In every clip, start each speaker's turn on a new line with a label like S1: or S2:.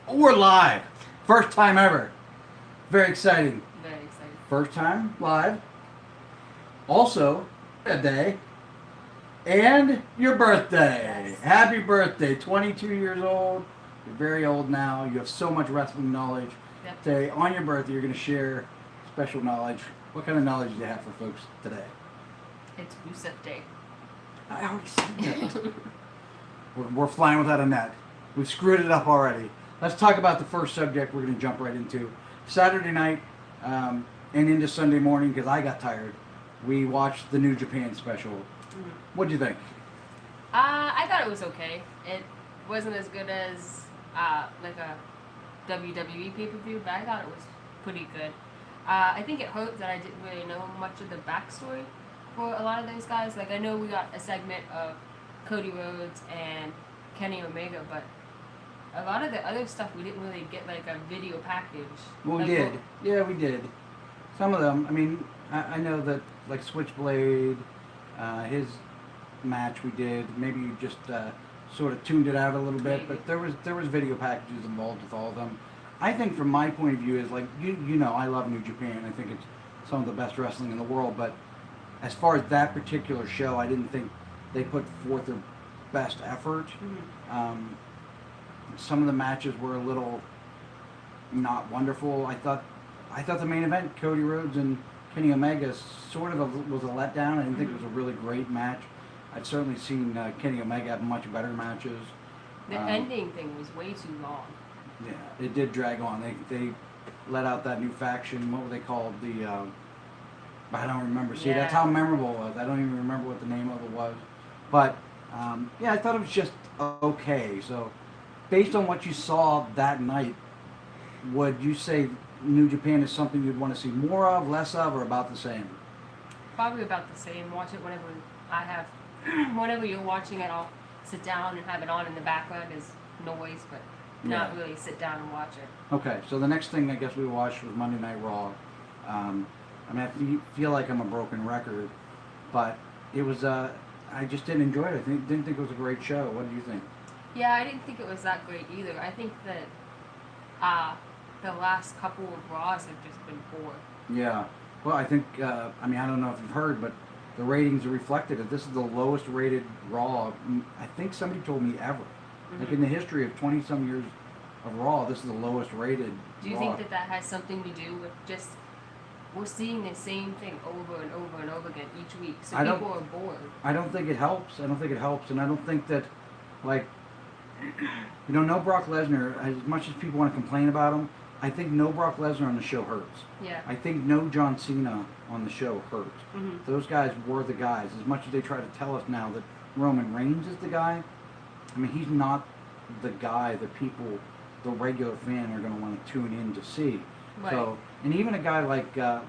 S1: We're live. First time ever. Very exciting.
S2: Very excited.
S1: First time live. Also, a day. And your birthday.
S2: Yes.
S1: Happy birthday. 22 years old. You're very old now. You have so much wrestling knowledge.
S2: Yep.
S1: Today, on your birthday, you're going to share special knowledge. What kind of knowledge do you have for folks today?
S2: It's Rusev Day.
S1: I already said that. We're flying without a net. We've screwed it up already. Let's talk about the first subject we're going to jump right into. Saturday night and into Sunday morning, because I got tired, we watched the New Japan special.
S2: Mm-hmm.
S1: What'd you think?
S2: I thought it was okay. It wasn't as good as like a WWE pay-per-view, but I thought it was pretty good. I think it hurt that I didn't really know much of the backstory for a lot of those guys. Like, I know we got a segment of Cody Rhodes and Kenny Omega, but a lot of the other stuff we didn't really get like a video package.
S1: Well, we
S2: Like,
S1: did. Yeah, we did. Some of them. I mean, I know that like Switchblade, his match we did. Maybe you just sort of tuned it out a little bit,
S2: Maybe.
S1: but there was video packages involved with all of them. I think from my point of view is like you know I love New Japan. I think it's some of the best wrestling in the world. But as far as that particular show, I didn't think they put forth their best effort.
S2: Mm-hmm.
S1: Some of the matches were a little not wonderful. I thought the main event, Cody Rhodes and Kenny Omega, sort of was a letdown. I didn't think it was a really great match. I've certainly seen Kenny Omega have much better matches.
S2: The ending thing was way too long.
S1: Yeah, it did drag on. They let out that new faction. What were they called? I don't remember. See, that's how memorable it was. I don't even remember what the name of it was. But yeah, I thought it was just okay. So, based on what you saw that night, would you say New Japan is something you'd want to see more of, less of, or about the same?
S2: Probably about the same. Watch it whenever I have, whenever you're watching it, I'll sit down and have it on in the background as noise, but not really sit down and watch it.
S1: Okay, so the next thing I guess we watched was Monday Night Raw. I mean, I feel like I'm a broken record, but it was, I just didn't enjoy it. Didn't think it was a great show. What did you think?
S2: Yeah, I didn't think it was that great either. I think that the last couple of Raws have just been poor.
S1: Yeah. Well, I think, I mean, I don't know if you've heard, but the ratings are reflected. This is the lowest rated Raw, I think somebody told me ever.
S2: Mm-hmm.
S1: Like in the history of 20-some years of Raw, this is the lowest rated
S2: Do you
S1: Raw.
S2: think that has something to do with just we're seeing the same thing over and over and over again each week, so people are bored?
S1: I don't think it helps. And I don't think that, like, you know, no Brock Lesnar, as much as people want to complain about him, I think no Brock Lesnar on the show hurts.
S2: Yeah.
S1: I think no John Cena on the show hurts.
S2: Mm-hmm.
S1: Those guys were the guys. As much as they try to tell us now that Roman Reigns is the guy, I mean, he's not the guy that people, the regular fan, are going to want to tune in to see.
S2: Right.
S1: So, and even a guy like the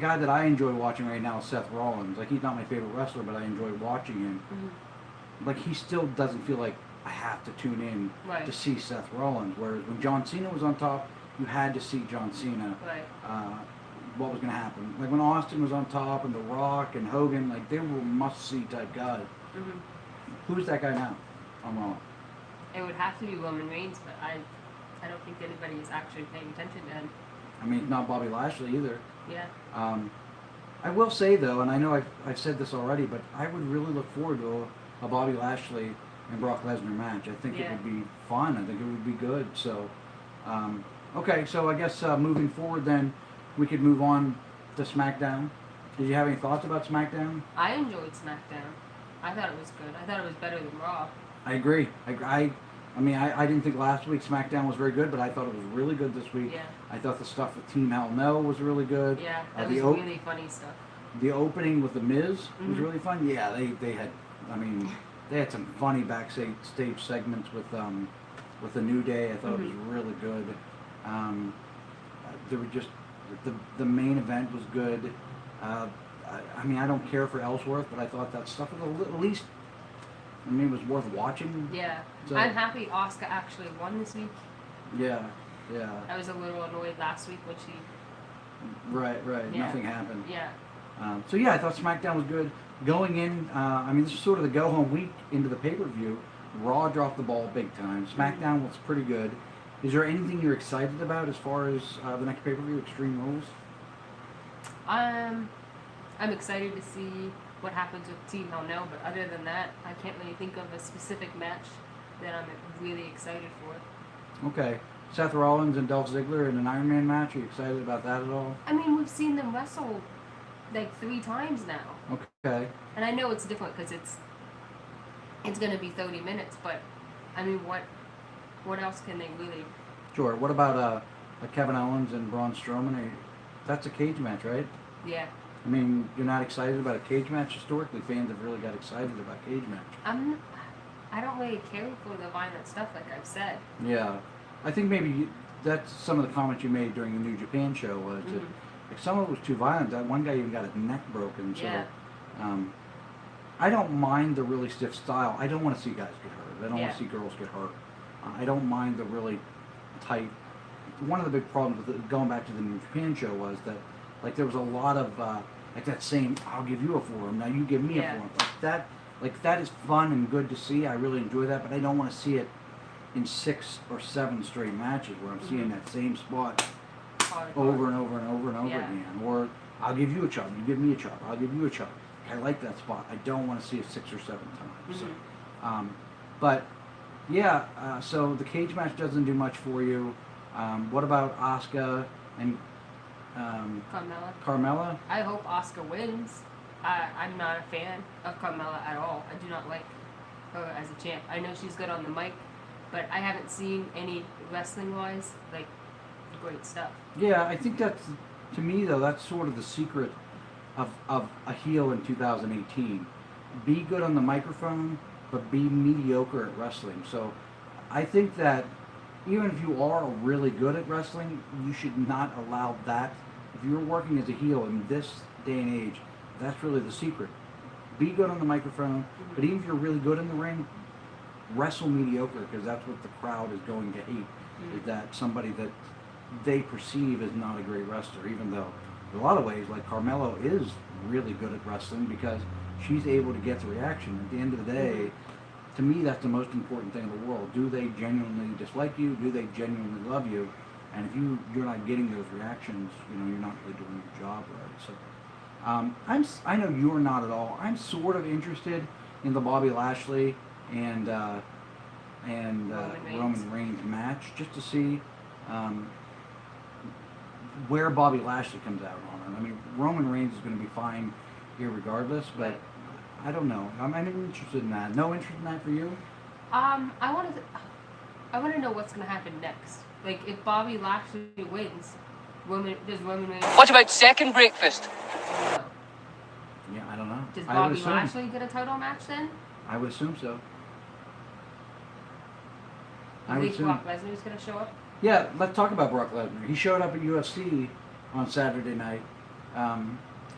S1: guy that I enjoy watching right now, Seth Rollins. Like, he's not my favorite wrestler, but I enjoy watching him.
S2: Mm-hmm.
S1: Like, he still doesn't feel like I have to tune in
S2: Right.
S1: to see Seth Rollins. Whereas when John Cena was on top, you had to see John Cena.
S2: Right.
S1: What was going to happen? Like when Austin was on top, and The Rock and Hogan, like they were must-see type guys.
S2: Mm-hmm.
S1: Who's that guy now? I'm wrong.
S2: It would have to be Roman Reigns, but I don't think anybody is actually paying attention to him.
S1: I mean, not Bobby Lashley either.
S2: Yeah.
S1: I will say though, and I know I've said this already, but I would really look forward to a Bobby Lashley and Brock Lesnar match. I think it would be fun. I think it would be good. So, okay, so I guess moving forward then, we could move on to SmackDown. Did you have any thoughts about SmackDown?
S2: I enjoyed SmackDown. I thought it was good. I thought it was better than Raw.
S1: I agree. I mean, I didn't think last week's SmackDown was very good, but I thought it was really good this week.
S2: Yeah.
S1: I thought the stuff with Team Hell No was really good.
S2: Yeah, that
S1: the
S2: was really funny stuff.
S1: The opening with The Miz was
S2: Mm-hmm.
S1: really fun. Yeah, they had, I mean, they had some funny backstage segments with the New Day. I thought it was really good. There were just the main event was good. I mean, I don't care for Ellsworth, but I thought that stuff was at least, I mean, it was worth watching.
S2: Yeah.
S1: So,
S2: I'm happy Asuka actually won this week.
S1: Yeah.
S2: I was a little annoyed last week when she...
S1: Right.
S2: Yeah.
S1: Nothing happened.
S2: Yeah.
S1: So yeah, I thought SmackDown was good. Going in, I mean, this is sort of the go-home week into the pay-per-view. Raw dropped the ball big time. SmackDown was pretty good. Is there anything you're excited about as far as the next pay-per-view, Extreme Rules?
S2: I'm excited to see what happens with Team Hell No, but other than that, I can't really think of a specific match that I'm really excited for.
S1: Okay. Seth Rollins and Dolph Ziggler in an Iron Man match. Are you excited about that at all?
S2: I mean, we've seen them wrestle like 3 times now.
S1: Okay.
S2: And I know it's different because it's going to be 30 minutes, but I mean, what else can they really?
S1: Sure. What about Kevin Owens and Braun Strowman? That's a cage match, right?
S2: Yeah.
S1: I mean, you're not excited about a cage match? Historically, fans have really got excited about cage match.
S2: I don't really care for the violent stuff, like I've said.
S1: Yeah. I think maybe that's some of the comments you made during the New Japan show was that if some of it was too violent, that one guy even got his neck broken. So,
S2: Yeah.
S1: I don't mind the really stiff style. I don't want to see guys get hurt. I don't want to see girls get hurt. I don't mind the really tight. One of the big problems with going back to the New Japan show was that, like, there was a lot of like that same "I'll give you a forum, now you give me a forum." Like that is fun and good to see. I really enjoy that, but I don't want to see it in 6 or 7 straight matches where I'm seeing that same spot over and over and over and over again. Or I'll give you a chop, you give me a chop, I'll give you a chop. I like that spot. I don't want to see it 6 or 7 times. So, but yeah, so the cage match doesn't do much for you. What about Asuka and Carmella?
S2: I hope Asuka wins. I'm not a fan of Carmella at all. I do not like her as a champ. I know she's good on the mic, but I haven't seen any wrestling-wise, like, great stuff.
S1: Yeah, I think that's, to me though, that's sort of the secret of a heel in 2018. Be good on the microphone, but be mediocre at wrestling. So I think that even if you are really good at wrestling, you should not allow that. If you're working as a heel in this day and age, that's really the secret. Be good on the microphone, but even if you're really good in the ring, wrestle mediocre, because that's what the crowd is going to hate, is that somebody that they perceive as not a great wrestler, even though in a lot of ways, like Carmelo is really good at wrestling because she's able to get the reaction. At the end of the day, to me, that's the most important thing in the world. Do they genuinely dislike you? Do they genuinely love you? And if you're not getting those reactions, you're not really doing your job right. So I know you're not at all. I'm sort of interested in the Bobby Lashley and Roman Reigns match, just to see where Bobby Lashley comes out on it. I mean, Roman Reigns is going to be fine here regardless, but I don't know. I'm interested in that. No interest in that for you?
S2: I want to know what's going to happen next. Like, if Bobby Lashley wins, does Roman Reigns...
S3: What about second breakfast?
S2: No.
S1: Yeah, I don't know.
S2: Does Bobby Lashley get a title match then?
S1: I would assume so.
S2: You think Brock Lesnar's going to show up?
S1: Yeah, let's talk about Brock Lesnar. He showed up at UFC on Saturday night.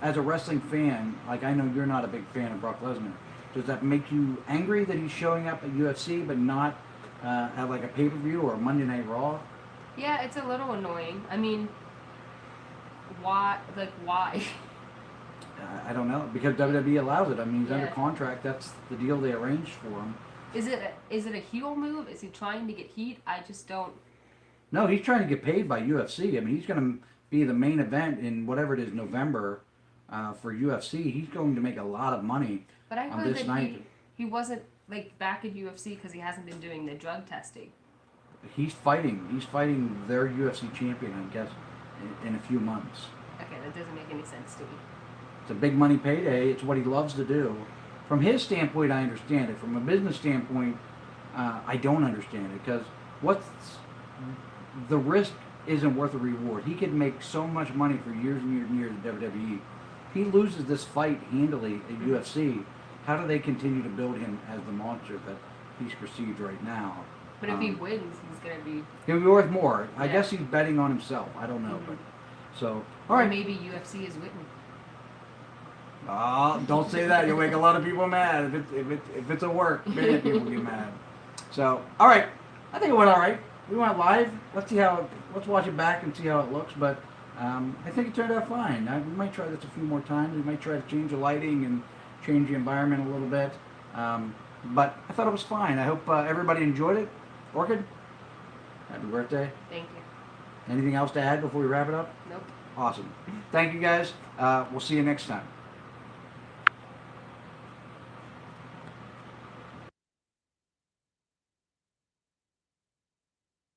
S1: As a wrestling fan, like, I know you're not a big fan of Brock Lesnar. Does that make you angry that he's showing up at UFC but not at like a pay-per-view or a Monday Night Raw?
S2: Yeah, it's a little annoying. I mean, why? Like, why?
S1: I don't know, because WWE allows it. I mean, he's under contract. That's the deal they arranged for him.
S2: Is it a heel move? Is he trying to get heat? I just don't.
S1: No, he's trying to get paid by UFC. I mean, he's going to be the main event in whatever it is, November, for UFC. He's going to make a lot of money.
S2: But I heard that he wasn't like back at UFC because he hasn't been doing the drug testing.
S1: He's fighting. He's fighting their UFC champion, I guess, in a few months.
S2: Okay, that doesn't make any sense to me.
S1: It's a big money payday. It's what he loves to do. From his standpoint, I understand it. From a business standpoint, I don't understand it, because the risk isn't worth the reward. He could make so much money for years and years and years at WWE. He loses this fight handily at UFC. How do they continue to build him as the monster that he's perceived right now?
S2: But if he wins, he's going to be...
S1: He'll be worth more. I guess he's betting on himself. I don't know. But so, all right.
S2: Or maybe UFC is winning.
S1: Oh, don't say that. You'll make a lot of people mad. If it's a work, many people get mad. So, all right. I think it went all right. We went live. Let's watch it back and see how it looks. But I think it turned out fine. We might try this a few more times. We might try to change the lighting and change the environment a little bit. But I thought it was fine. I hope everybody enjoyed it. Orchid? Happy birthday.
S2: Thank you.
S1: Anything else to add before we wrap it up?
S2: Nope.
S1: Awesome. Thank you guys. We'll see you next time.